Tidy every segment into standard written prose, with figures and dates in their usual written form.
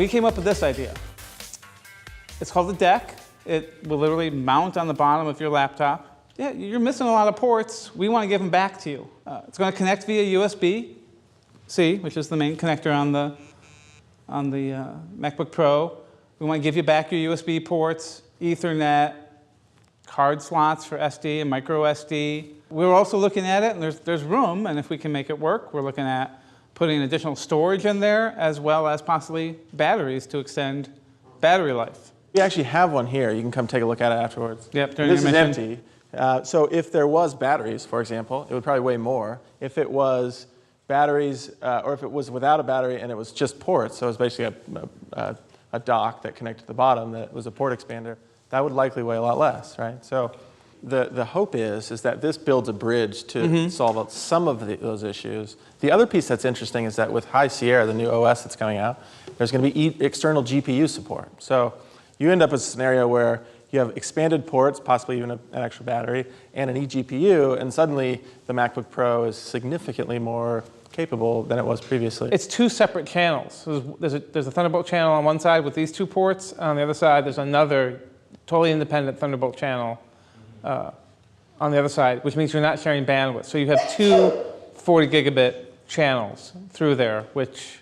we came up with this idea. It's called the DEC. It will literally mount on the bottom of your laptop. Yeah, you're missing a lot of ports. We want to give them back to you. It's going to connect via USB-C, which is the main connector on the MacBook Pro. We want to give you back your USB ports, Ethernet, card slots for SD and micro SD. We're also looking at it, and there's room, and if we can make it work, we're looking at putting additional storage in there, as well as possibly batteries to extend battery life. We actually have one here. You can come take a look at it afterwards. Yep, this is empty. So if there was batteries, for example, it would probably weigh more. If it was batteries, or if it was without a battery and it was just ports, so it was basically a dock that connected to the bottom that was a port expander, that would likely weigh a lot less, right? So the hope is that this builds a bridge to solve some of those issues. The other piece that's interesting is that with High Sierra, the new OS that's coming out, there's going to be external GPU support. So you end up with a scenario where you have expanded ports, possibly even an extra battery, and an eGPU, and suddenly the MacBook Pro is significantly more capable than it was previously. It's two separate channels. There's a Thunderbolt channel on one side with these two ports. On the other side, there's another totally independent Thunderbolt channel on the other side, which means you're not sharing bandwidth. So you have two 40 gigabit channels through there, which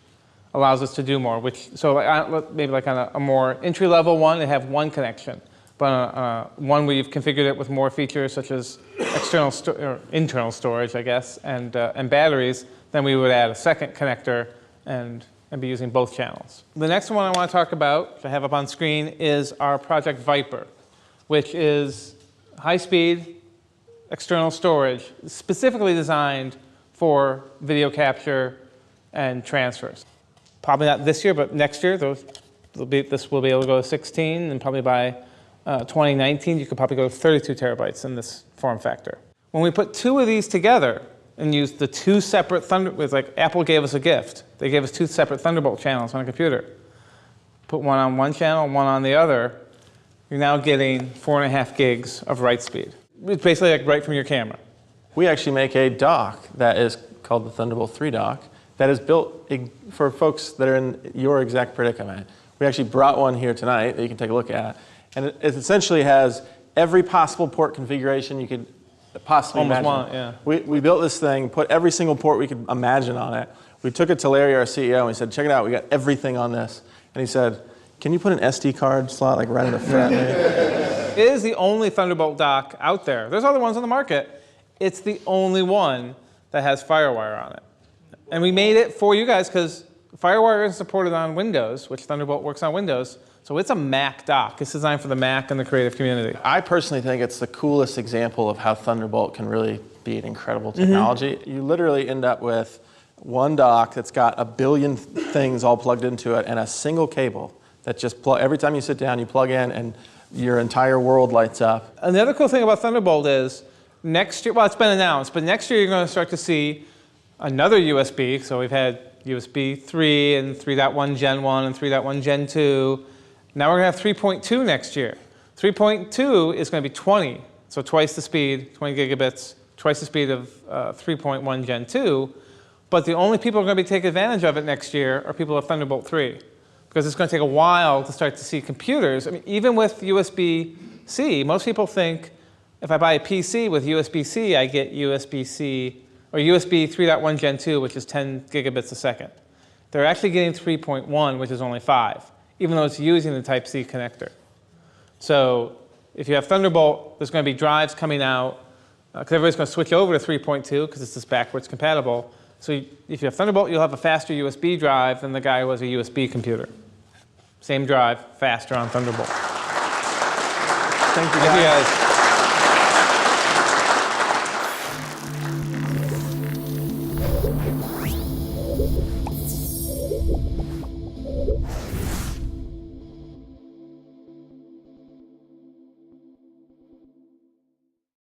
allows us to do more. So maybe like on a more entry-level one, they have one connection. But on one where you've configured it with more features such as internal storage, I guess, and batteries, then we would add a second connector and be using both channels. The next one I want to talk about, which I have up on screen, is our project Vipre, which is high-speed external storage specifically designed for video capture and transfers. Probably not this year, but next year, this will be able to go to 16, and probably by 2019, you could probably go to 32 terabytes in this form factor. When we put two of these together and use the two separate Thunderbolts, like Apple gave us a gift. They gave us two separate Thunderbolt channels on a computer. Put one on one channel, one on the other, you're now getting 4.5 gigs of write speed. It's basically like right from your camera. We actually make a dock that is called the Thunderbolt 3 dock that is built for folks that are in your exact predicament. We actually brought one here tonight that you can take a look at. And it essentially has every possible port configuration you could possibly imagine. We built this thing, put every single port we could imagine on it. We took it to Larry, our CEO, and we said, check it out, we got everything on this. And he said, can you put an SD card slot like right in the front? It is the only Thunderbolt dock out there. There's other ones on the market. It's the only one that has FireWire on it. And we made it for you guys because FireWire is supported on Windows, which Thunderbolt works on Windows. So it's a Mac dock. It's designed for the Mac and the creative community. I personally think it's the coolest example of how Thunderbolt can really be an incredible technology. You literally end up with one dock that's got a billion things all plugged into it and a single cable that just every time you sit down, you plug in and your entire world lights up. And the other cool thing about Thunderbolt is next year, well, it's been announced, but next year you're going to start to see another USB. So we've had USB 3 and 3.1 Gen 1 and 3.1 Gen 2. Now we're going to have 3.2 next year. 3.2 is going to be 20, so twice the speed, 20 gigabits, twice the speed of 3.1 Gen 2. But the only people who are going to be taking advantage of it next year are people with Thunderbolt 3. Because it's going to take a while to start to see computers. I mean, even with USB-C, most people think if I buy a PC with USB-C, I get USB-C or USB 3.1 Gen 2, which is 10 gigabits a second. They're actually getting 3.1, which is only 5, even though it's using the Type-C connector. So if you have Thunderbolt, there's going to be drives coming out, because everybody's going to switch over to 3.2 because it's just backwards compatible. So if you have Thunderbolt, you'll have a faster USB drive than the guy who has a USB computer. Same drive, faster on Thunderbolt. Thank you guys.